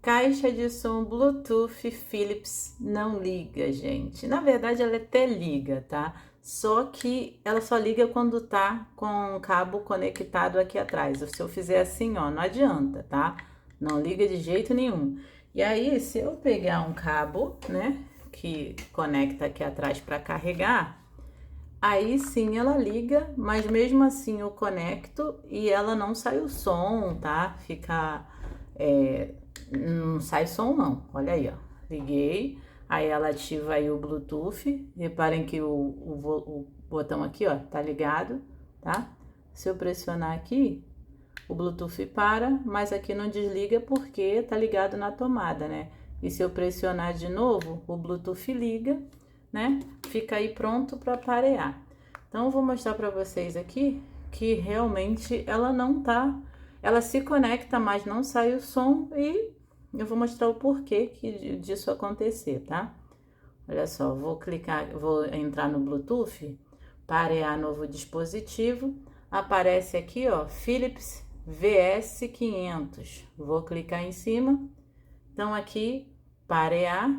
Caixa de som Bluetooth Philips não liga, gente. Na verdade, ela até liga, tá? Só que ela só liga quando tá com o cabo conectado aqui atrás. Se eu fizer assim, ó, não adianta, tá? Não liga de jeito nenhum. E aí, se eu pegar um cabo, né, que conecta aqui atrás para carregar, aí sim ela liga, mas mesmo assim eu conecto e ela não sai o som, tá? Não sai som não. Olha aí, ó. Liguei, aí ela ativa aí o Bluetooth. Reparem que o botão aqui, ó, tá ligado, tá? Se eu pressionar aqui, o Bluetooth para, mas aqui não desliga porque tá ligado na tomada, né? E se eu pressionar de novo, o Bluetooth liga, né? Fica aí pronto para parear. Então eu vou mostrar para vocês aqui que realmente ela não tá, ela se conecta, mas não sai o som e eu vou mostrar o porquê disso acontecer, tá? Olha só, vou clicar, vou entrar no Bluetooth, parear novo dispositivo, aparece aqui, ó, Philips VS500. Vou clicar em cima. Então aqui parear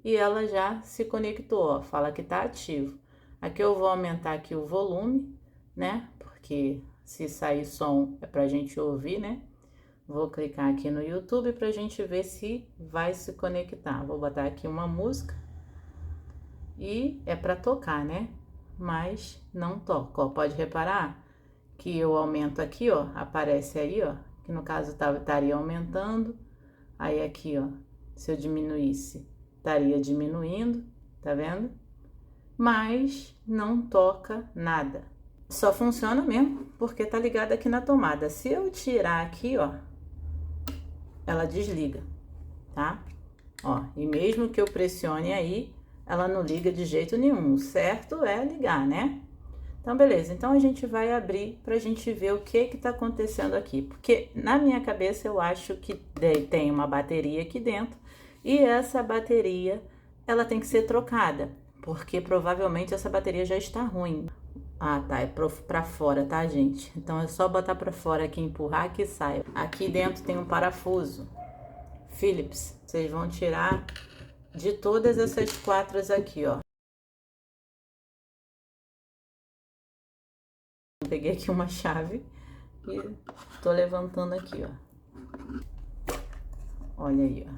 e ela já se conectou, ó, fala que tá ativo. Aqui eu vou aumentar aqui o volume, né? Porque se sair som é pra gente ouvir, né? Vou clicar aqui no YouTube pra gente ver se vai se conectar. Vou botar aqui uma música e é pra tocar, né? Mas não toca, ó. Pode reparar que eu aumento aqui, ó, aparece aí, ó, que no caso estaria aumentando. Aí aqui, ó, se eu diminuísse, estaria diminuindo, tá vendo? Mas não toca nada. Só funciona mesmo porque tá ligado aqui na tomada. Se eu tirar aqui, ó, ela desliga, tá? Ó, e mesmo que eu pressione aí, ela não liga de jeito nenhum. O certo é ligar, né? Então, beleza. Então, a gente vai abrir pra gente ver o que tá acontecendo aqui. Porque na minha cabeça eu acho que tem uma bateria aqui dentro e essa bateria, ela tem que ser trocada. Porque provavelmente essa bateria já está ruim. Ah, tá, é pra fora, tá, gente? Então é só botar pra fora aqui, empurrar que sai. Aqui dentro tem um parafuso Phillips. Vocês vão tirar de todas essas quatro aqui, ó. Peguei aqui uma chave e tô levantando aqui, ó. Olha aí, ó,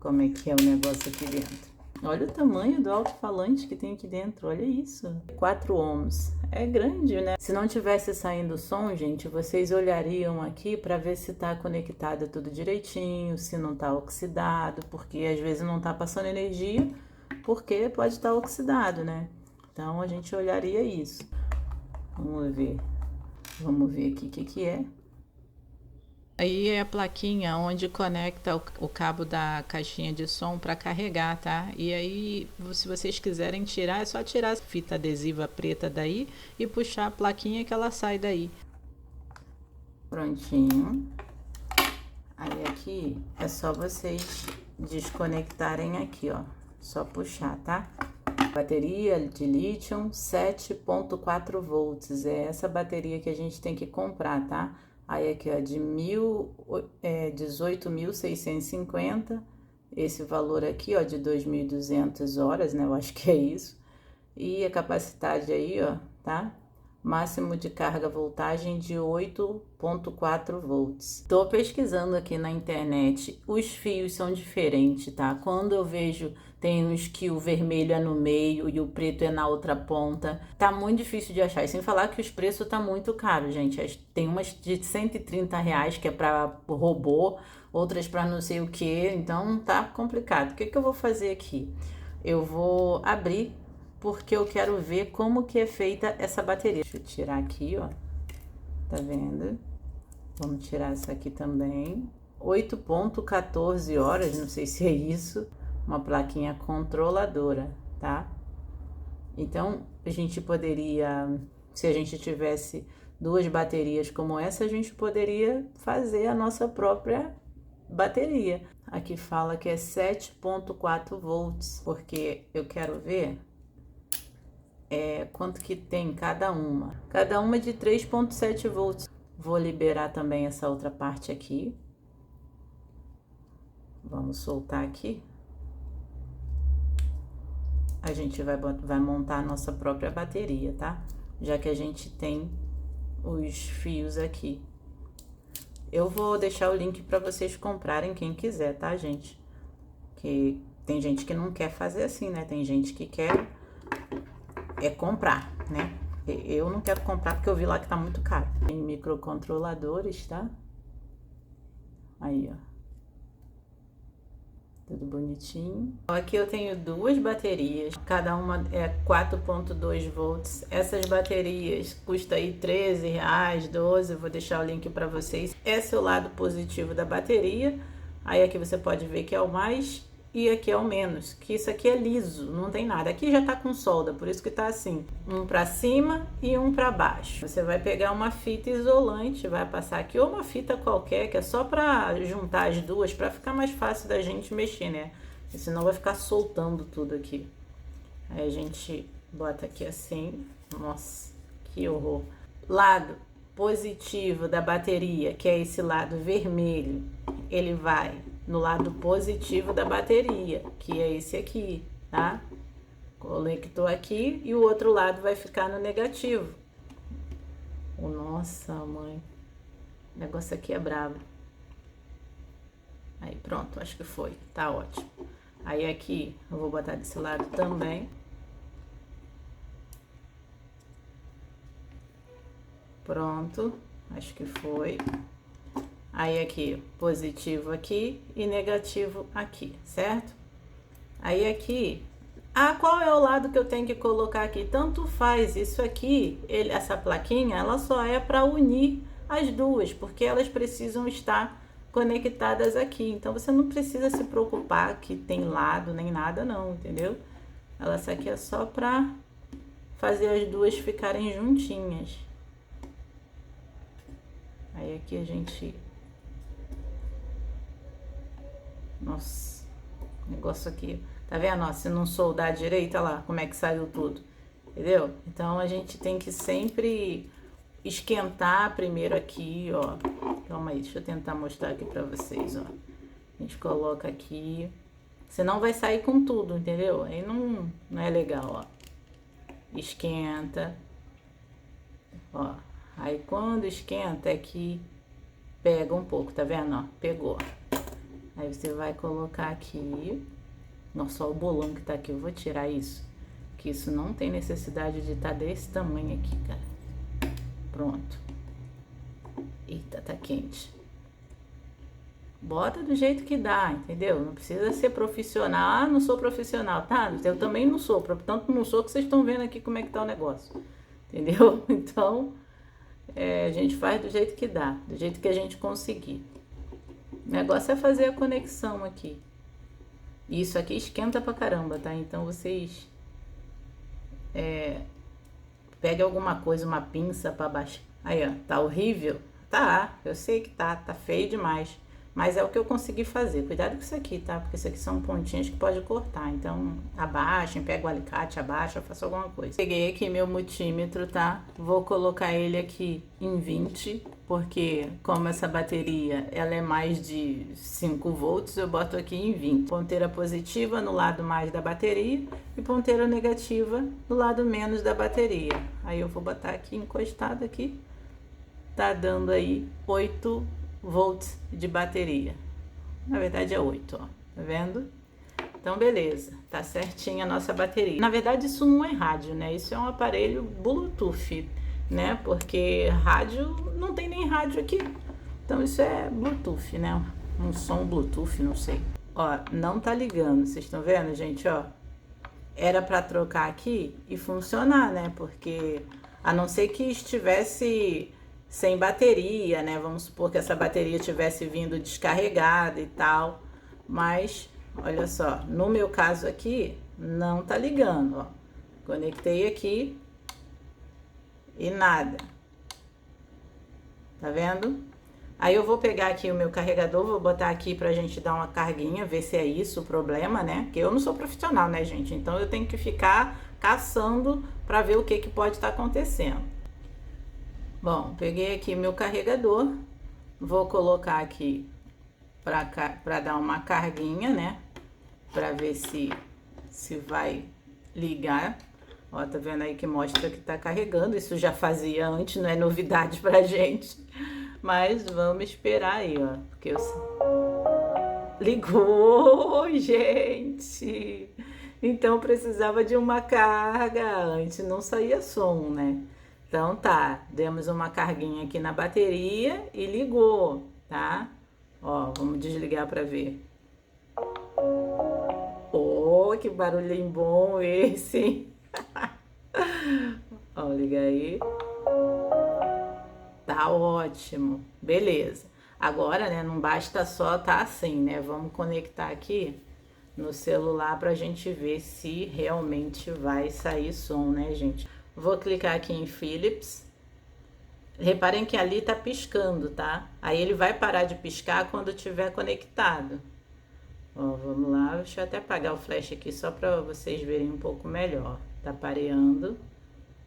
como é que é o negócio aqui dentro. Olha o tamanho do alto-falante que tem aqui dentro, olha isso. 4 ohms. É grande, né? Se não tivesse saindo som, gente, vocês olhariam aqui para ver se tá conectado tudo direitinho, se não tá oxidado, porque às vezes não tá passando energia, porque pode estar oxidado, né? Então a gente olharia isso. Vamos ver. Vamos ver aqui o que é. Aí é a plaquinha onde conecta o cabo da caixinha de som para carregar, tá? E aí, se vocês quiserem tirar, é só tirar a fita adesiva preta daí e puxar a plaquinha que ela sai daí. Prontinho. Aí aqui é só vocês desconectarem aqui, ó. Só puxar, tá? Bateria de lítio 7,4 volts. É essa bateria que a gente tem que comprar, tá? Aí aqui, ó, de 18.650. Esse valor aqui, ó, de 2.200 horas, né? Eu acho que é isso. E a capacidade aí, ó, tá? Máximo de carga voltagem de 8,4 volts. Tô pesquisando aqui na internet, os fios são diferentes, tá? Quando eu vejo, tem uns que o vermelho é no meio e o preto é na outra ponta. Tá muito difícil de achar. E sem falar que os preços tá muito caro, gente. Tem umas de R$ 130 que é para robô, outras para não sei o que. Então tá complicado. O que eu vou fazer aqui? Eu vou abrir porque eu quero ver como que é feita essa bateria. Deixa eu tirar aqui, ó. Tá vendo? Vamos tirar essa aqui também. 8,14 horas, não sei se é isso. Uma plaquinha controladora, tá? Então, a gente poderia, se a gente tivesse duas baterias como essa, a gente poderia fazer a nossa própria bateria. Aqui fala que é 7,4 volts, porque eu quero ver quanto que tem cada uma. Cada uma de 3,7 volts. Vou liberar também essa outra parte aqui. Vamos soltar aqui. A gente vai montar a nossa própria bateria, tá? Já que a gente tem os fios aqui. Eu vou deixar o link para vocês comprarem, quem quiser, tá, gente? Que tem gente que não quer fazer assim, né? Tem gente que quer comprar, né? Eu não quero comprar porque eu vi lá que tá muito caro. Tem microcontroladores, tá? Aí, ó. Tudo bonitinho. Aqui eu tenho duas baterias, cada uma é 4.2 volts. Essas baterias custam aí R$13, 12, eu vou deixar o link para vocês. Esse é o lado positivo da bateria. Aí aqui você pode ver que é o mais e aqui é o menos, que isso aqui é liso, não tem nada. Aqui já tá com solda, por isso que tá assim, um para cima e um para baixo. Você vai pegar uma fita isolante, vai passar aqui, ou uma fita qualquer, que é só para juntar as duas, para ficar mais fácil da gente mexer, né? Porque senão vai ficar soltando tudo aqui. Aí a gente bota aqui assim, nossa, que horror. Lado positivo da bateria, que é esse lado vermelho, ele vai no lado positivo da bateria, que é esse aqui, tá? Conectou aqui e o outro lado vai ficar no negativo. Nossa, mãe, o negócio aqui é brabo. Aí pronto, acho que foi, tá ótimo. Aí aqui eu vou botar desse lado também. Pronto, acho que foi. Aí aqui, positivo aqui e negativo aqui, certo? Aí aqui, qual é o lado que eu tenho que colocar aqui? Tanto faz, isso aqui, essa plaquinha, ela só é para unir as duas, porque elas precisam estar conectadas aqui. Então, você não precisa se preocupar que tem lado nem nada não, entendeu? Essa aqui é só para fazer as duas ficarem juntinhas. Aí aqui a gente... Nossa, negócio aqui, tá vendo? Ó, se não soldar direito, olha lá como é que saiu tudo, entendeu? Então a gente tem que sempre esquentar primeiro aqui, ó. Calma aí, deixa eu tentar mostrar aqui pra vocês, ó. A gente coloca aqui, senão vai sair com tudo, entendeu? Aí não é legal, ó. Esquenta, ó. Aí quando esquenta é que pega um pouco, tá vendo? Ó, pegou. Aí você vai colocar aqui. Nossa, olha o bolão que tá aqui. Eu vou tirar isso. Que isso não tem necessidade de estar desse tamanho aqui, cara. Pronto. Eita, tá quente. Bota do jeito que dá, entendeu? Não precisa ser profissional. Não sou profissional, tá? Eu também não sou. Tanto não sou que vocês estão vendo aqui como é que tá o negócio. Entendeu? Então, a gente faz do jeito que dá. Do jeito que a gente conseguir. O negócio é fazer a conexão aqui. Isso aqui esquenta pra caramba, tá? Então vocês peguem alguma coisa, uma pinça pra baixar. Aí, ó, tá horrível? Tá, eu sei que tá feio demais. Mas é o que eu consegui fazer. Cuidado com isso aqui, tá? Porque isso aqui são pontinhas que pode cortar. Então, abaixem, pega o alicate, abaixa, faça alguma coisa. Peguei aqui meu multímetro, tá? Vou colocar ele aqui em 20, porque como essa bateria, ela é mais de 5 volts, eu boto aqui em 20. Ponteira positiva no lado mais da bateria e ponteira negativa no lado menos da bateria. Aí eu vou botar aqui encostado aqui. Tá dando aí 8 volts de bateria. Na verdade é 8, ó. Tá vendo? Então, beleza. Tá certinha a nossa bateria. Na verdade, isso não é rádio, né? Isso é um aparelho Bluetooth, né? Porque rádio, não tem nem rádio aqui. Então, isso é Bluetooth, né? Um som Bluetooth, não sei. Ó, não tá ligando. Vocês estão vendo, gente? Ó, era pra trocar aqui e funcionar, né? Porque, a não ser que estivesse sem bateria, né? Vamos supor que essa bateria tivesse vindo descarregada e tal. Mas, olha só, no meu caso aqui, não tá ligando, ó. Conectei aqui e nada. Tá vendo? Aí eu vou pegar aqui o meu carregador, vou botar aqui pra gente dar uma carguinha, ver se é isso o problema, né? Porque eu não sou profissional, né, gente? Então eu tenho que ficar caçando pra ver o que pode estar acontecendo. Bom, peguei aqui meu carregador, vou colocar aqui para dar uma carguinha, né? Para ver se vai ligar. Ó, tá vendo aí que mostra que tá carregando. Isso já fazia antes, não é novidade pra gente. Mas vamos esperar aí, ó. Porque ligou, gente! Então precisava de uma carga antes, não saía som, né? Então tá, demos uma carguinha aqui na bateria e ligou, tá? Ó, vamos desligar para ver. Oh, que barulhinho bom esse! Ó, liga aí. Tá ótimo. Beleza. Agora, né, não basta só tá assim, né? Vamos conectar aqui no celular pra gente ver se realmente vai sair som, né, gente? Vou clicar aqui em Philips. Reparem que ali tá piscando, tá? Aí ele vai parar de piscar quando tiver conectado. Ó, vamos lá. Deixa eu até apagar o flash aqui só pra vocês verem um pouco melhor. Tá pareando.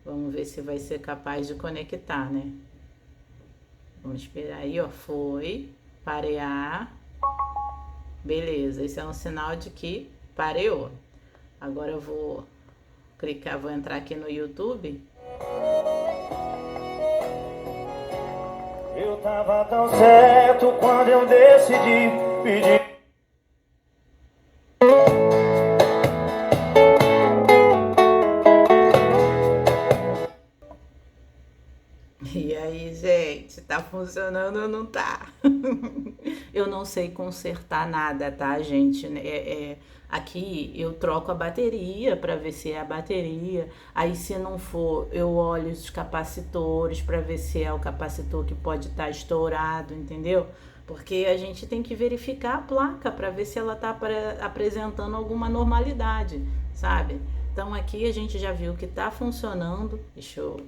Vamos ver se vai ser capaz de conectar, né? Vamos esperar aí, ó. Foi. Parear. Beleza, esse é um sinal de que pareou. Agora eu vou clicar, vou entrar aqui no YouTube. Eu tava tão certo quando eu decidi pedir. E aí, gente, tá funcionando ou não tá? Eu não sei consertar nada, tá, gente? Aqui eu troco a bateria para ver se é a bateria. Aí, se não for, eu olho os capacitores para ver se é o capacitor que pode estar estourado, entendeu? Porque a gente tem que verificar a placa para ver se ela tá apresentando alguma normalidade, sabe? Então, aqui a gente já viu que tá funcionando. Deixa eu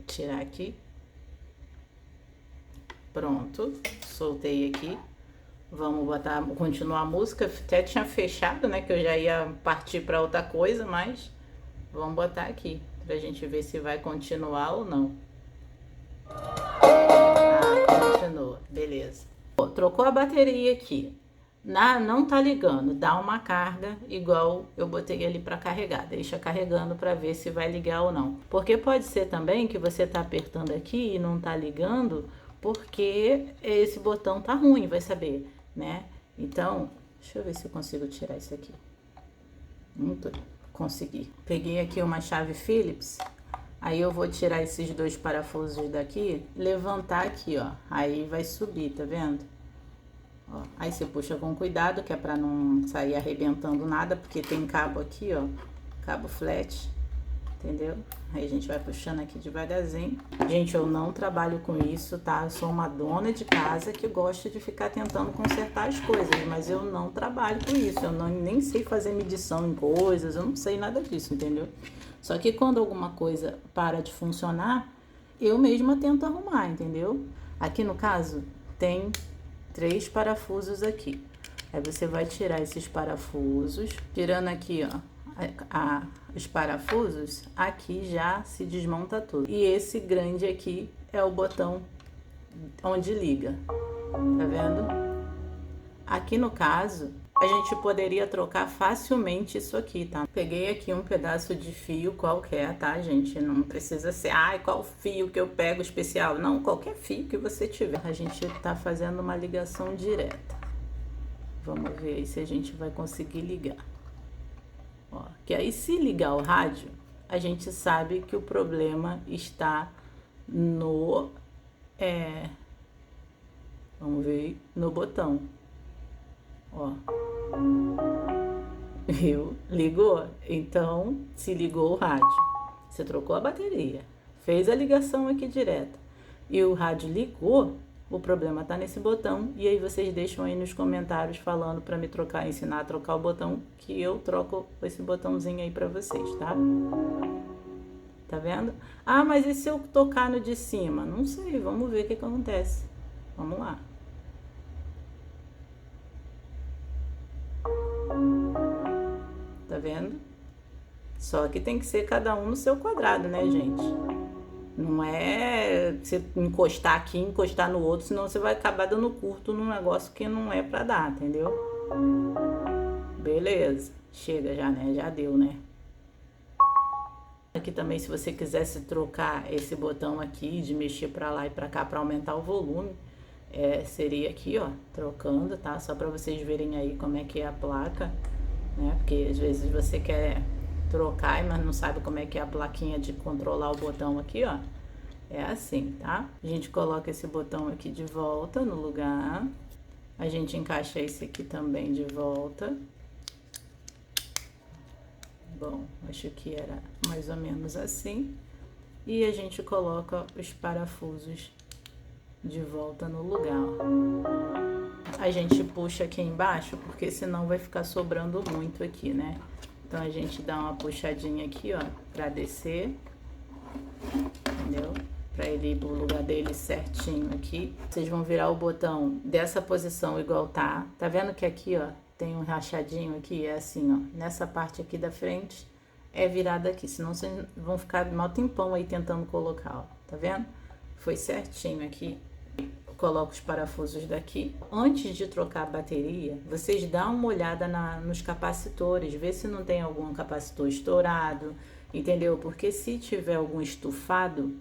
tirar aqui. Pronto, soltei aqui. Vamos continuar a música. Até tinha fechado, né? Que eu já ia partir para outra coisa, mas vamos botar aqui pra gente ver se vai continuar ou não. Ah, continua, beleza. Trocou a bateria aqui. Não tá ligando, dá uma carga igual eu botei ali para carregar. Deixa carregando para ver se vai ligar ou não. Porque pode ser também que você tá apertando aqui e não tá ligando, porque esse botão tá ruim, vai saber, né? Então, deixa eu ver se eu consigo tirar isso aqui. Consegui. Peguei aqui uma chave Phillips, aí eu vou tirar esses dois parafusos daqui, levantar aqui, ó. Aí vai subir, tá vendo? Ó, aí você puxa com cuidado, que é pra não sair arrebentando nada, porque tem cabo aqui, ó, cabo flat, entendeu? Aí a gente vai puxando aqui devagarzinho. Gente, eu não trabalho com isso, tá? Eu sou uma dona de casa que gosta de ficar tentando consertar as coisas, mas eu não trabalho com isso. Eu nem sei fazer medição em coisas, eu não sei nada disso, entendeu? Só que quando alguma coisa para de funcionar, eu mesma tento arrumar, entendeu? Aqui no caso, tem 3 parafusos aqui. Aí você vai tirar esses parafusos, tirando aqui, ó, os parafusos, aqui já se desmonta tudo. E esse grande aqui é o botão onde liga, tá vendo? Aqui no caso, a gente poderia trocar facilmente isso aqui, tá? Peguei aqui um pedaço de fio qualquer, tá, gente? Não precisa ser, qual fio que eu pego especial? Não, qualquer fio que você tiver. A gente tá fazendo uma ligação direta. Vamos ver aí se a gente vai conseguir ligar. Ó, que aí se ligar o rádio, a gente sabe que o problema está no, vamos ver, no botão. Ó, viu? Ligou? Então, se ligou o rádio. Você trocou a bateria, fez a ligação aqui direta e o rádio ligou, o problema tá nesse botão. E aí vocês deixam aí nos comentários falando para me ensinar a trocar o botão, que eu troco esse botãozinho aí para vocês, tá? Tá vendo? Mas e se eu tocar no de cima? Não sei, vamos ver o que acontece. Vamos lá. Tá vendo? Só que tem que ser cada um no seu quadrado, né, gente? Não é você encostar aqui, encostar no outro, senão você vai acabar dando curto num negócio que não é pra dar, entendeu? Beleza, chega já, né? Já deu, né? Aqui também, se você quisesse trocar esse botão aqui, de mexer pra lá e pra cá pra aumentar o volume, seria aqui, ó, trocando, tá? Só pra vocês verem aí como é que é a placa, né? Porque às vezes você quer trocar, mas não sabe como é que é a plaquinha de controlar o botão aqui, ó. É assim, tá? A gente coloca esse botão aqui de volta no lugar. A gente encaixa esse aqui também de volta. Bom, acho que era mais ou menos assim. E a gente coloca os parafusos de volta no lugar. A gente puxa aqui embaixo, porque senão vai ficar sobrando muito aqui, né? Então a gente dá uma puxadinha aqui, ó, pra descer, entendeu? Pra ele ir pro lugar dele certinho aqui. Vocês vão virar o botão dessa posição igual tá. Tá vendo que aqui, ó, tem um rachadinho aqui? É assim, ó, nessa parte aqui da frente é virada aqui, senão vocês vão ficar mal tempão aí tentando colocar, ó. Tá vendo? Foi certinho aqui. Coloco os parafusos daqui. Antes de trocar a bateria, vocês dão uma olhada nos capacitores, vê se não tem algum capacitor estourado, entendeu? Porque se tiver algum estufado,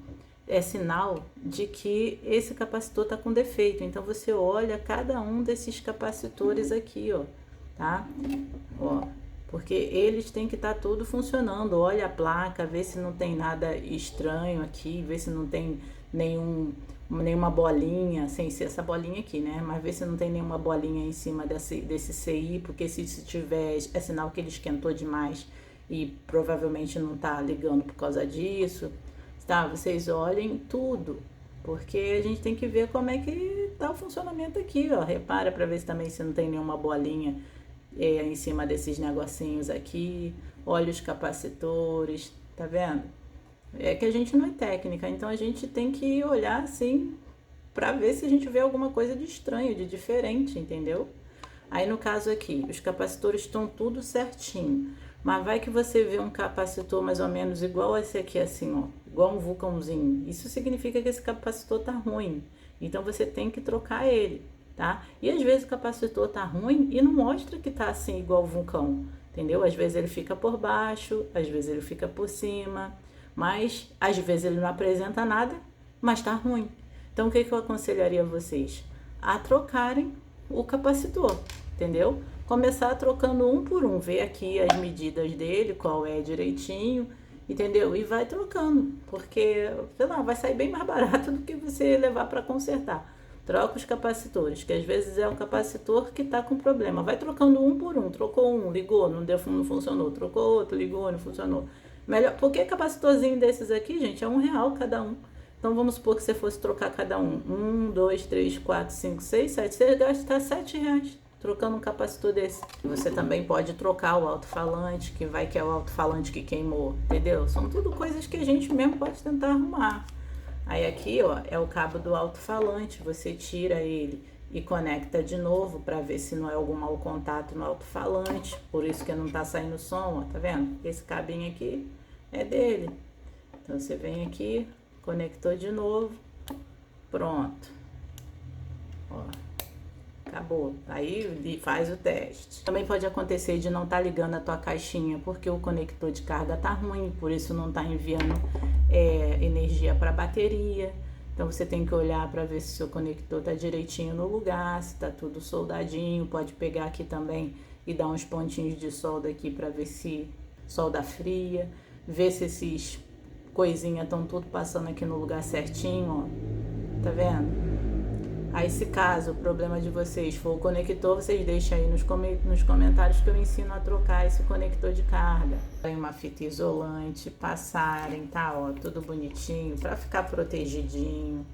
é sinal de que esse capacitor tá com defeito. Então você olha cada um desses capacitores aqui, ó, tá? Ó, porque eles têm que estar tudo funcionando. Olha a placa, vê se não tem nada estranho aqui, vê se não tem nenhuma bolinha, sem ser essa bolinha aqui, né? Mas vê se não tem nenhuma bolinha em cima desse CI, porque se tiver, é sinal que ele esquentou demais e provavelmente não tá ligando por causa disso, tá? Vocês olhem tudo, porque a gente tem que ver como é que tá o funcionamento aqui, ó. Repara pra ver se também se não tem nenhuma bolinha em cima desses negocinhos aqui. Olha os capacitores, tá vendo? É que a gente não é técnica, então a gente tem que olhar assim pra ver se a gente vê alguma coisa de estranho, de diferente, entendeu? Aí no caso aqui, os capacitores estão tudo certinho, mas vai que você vê um capacitor mais ou menos igual esse aqui, assim, ó, igual um vulcãozinho. Isso significa que esse capacitor tá ruim, então você tem que trocar ele, tá? E às vezes o capacitor tá ruim e não mostra que tá assim igual o vulcão, entendeu? Às vezes ele fica por baixo, às vezes ele fica por cima, mas às vezes ele não apresenta nada, mas tá ruim. Então o que eu aconselharia vocês? A trocarem o capacitor, entendeu? Começar trocando um por um, ver aqui as medidas dele, qual é direitinho, entendeu? E vai trocando, porque, sei lá, vai sair bem mais barato do que você levar para consertar. Troca os capacitores, que às vezes é o capacitor que tá com problema. Vai trocando um por um, trocou um, ligou, não funcionou, trocou outro, ligou, não funcionou. Melhor, porque capacitorzinho desses aqui, gente, é R$1 cada um. Então vamos supor que você fosse trocar cada um. 1, 2, 3, 4, 5, 6, 7. Você ia gastar R$7 trocando um capacitor desse. Você também pode trocar o alto-falante, que é o alto-falante que queimou, entendeu? São tudo coisas que a gente mesmo pode tentar arrumar. Aí aqui, ó, é o cabo do alto-falante. Você tira ele e conecta de novo para ver se não é algum mau contato no alto-falante. Por isso que não tá saindo som, ó, tá vendo? Esse cabinho aqui é dele. Então você vem aqui, conectou de novo, pronto. Ó, acabou. Aí faz o teste. Também pode acontecer de não estar ligando a tua caixinha porque o conector de carga tá ruim, por isso não tá enviando energia para a bateria. Então você tem que olhar para ver se o seu conector tá direitinho no lugar, se tá tudo soldadinho. Pode pegar aqui também e dar uns pontinhos de solda aqui para ver se solda fria, ver se esses coisinhas estão tudo passando aqui no lugar certinho, ó. Tá vendo? Aí se caso o problema de vocês for o conector, vocês deixam aí nos comentários que eu ensino a trocar esse conector de carga. Tem uma fita isolante, passarem, tá? Ó, tudo bonitinho, pra ficar protegidinho,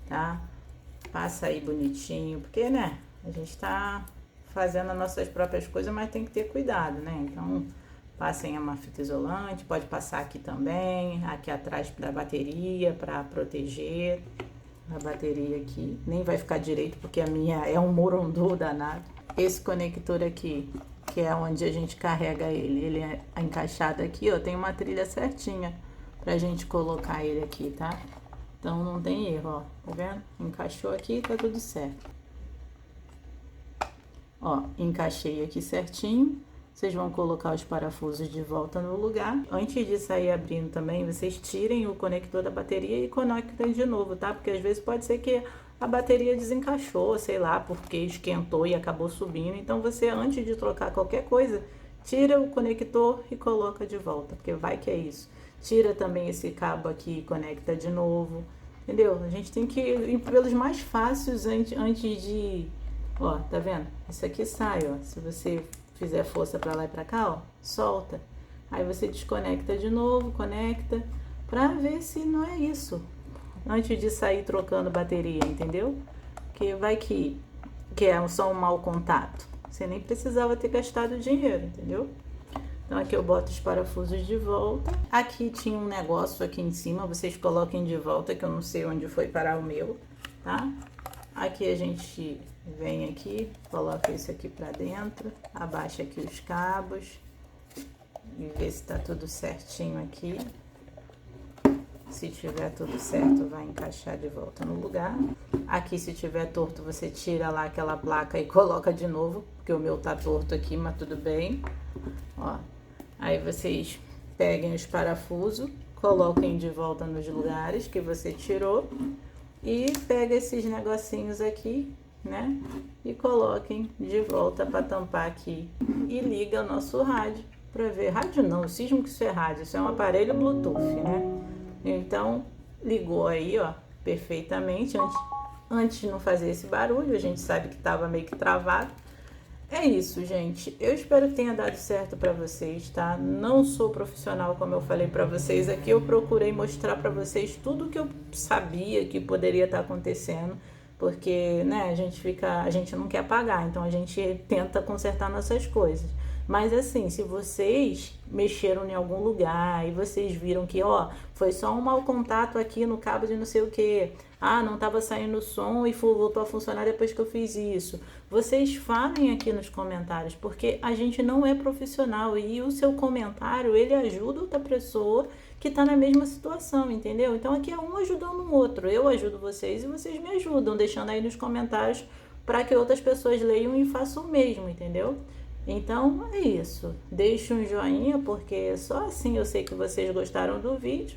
tá? Passa aí bonitinho, porque, né, a gente tá fazendo as nossas próprias coisas, mas tem que ter cuidado, né? Então, passem uma fita isolante, pode passar aqui também, aqui atrás da bateria, pra proteger a bateria aqui. Nem vai ficar direito porque a minha é um morondô danado. Esse conector aqui, que é onde a gente carrega ele é encaixado aqui, ó, tem uma trilha certinha pra gente colocar ele aqui, tá? Então não tem erro, ó, tá vendo? Encaixou aqui, tá tudo certo. Ó, encaixei aqui certinho. Vocês vão colocar os parafusos de volta no lugar. Antes de sair abrindo também, vocês tirem o conector da bateria e conectem de novo, tá? Porque às vezes pode ser que a bateria desencaixou, sei lá, porque esquentou e acabou subindo. Então você, antes de trocar qualquer coisa, tira o conector e coloca de volta, porque vai que é isso. Tira também esse cabo aqui e conecta de novo, entendeu? A gente tem que ir pelos mais fáceis antes de... Ó, tá vendo? Isso aqui sai, ó. Se você fizer força pra lá e pra cá, ó, solta. Aí você desconecta de novo, conecta, pra ver se não é isso. Antes de sair trocando bateria, entendeu? Que vai que é só um mau contato. Você nem precisava ter gastado dinheiro, entendeu? Então aqui eu boto os parafusos de volta. Aqui tinha um negócio aqui em cima, vocês coloquem de volta, que eu não sei onde foi parar o meu, tá? Aqui a gente vem aqui, coloca isso aqui pra dentro, abaixa aqui os cabos e vê se tá tudo certinho aqui. Se tiver tudo certo, vai encaixar de volta no lugar. Aqui, se tiver torto, você tira lá aquela placa e coloca de novo, porque o meu tá torto aqui, mas tudo bem. Ó, aí vocês peguem os parafusos, coloquem de volta nos lugares que você tirou e pega esses negocinhos aqui, né? E coloquem de volta para tampar aqui e liga o nosso rádio para ver. Rádio não, cismo que isso é rádio, isso é um aparelho Bluetooth, né? Então, ligou aí, ó, perfeitamente. Antes de não fazer esse barulho, a gente sabe que tava meio que travado. É isso, gente. Eu espero que tenha dado certo pra vocês, tá? Não sou profissional, como eu falei pra vocês aqui. Eu procurei mostrar pra vocês tudo que eu sabia que poderia estar acontecendo. Porque, né, a gente não quer pagar, então a gente tenta consertar nossas coisas. Mas assim, se vocês mexeram em algum lugar e vocês viram que, ó, foi só um mau contato aqui no cabo de não sei o que, ah, não tava saindo som e voltou a funcionar depois que eu fiz isso, vocês falem aqui nos comentários, porque a gente não é profissional e o seu comentário, ele ajuda outra pessoa que tá na mesma situação, entendeu? Então aqui é um ajudando o outro, eu ajudo vocês e vocês me ajudam, deixando aí nos comentários para que outras pessoas leiam e façam o mesmo, entendeu? Então é isso, deixe um joinha porque só assim eu sei que vocês gostaram do vídeo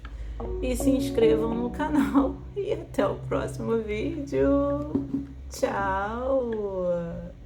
e se inscrevam no canal e até o próximo vídeo. Tchau!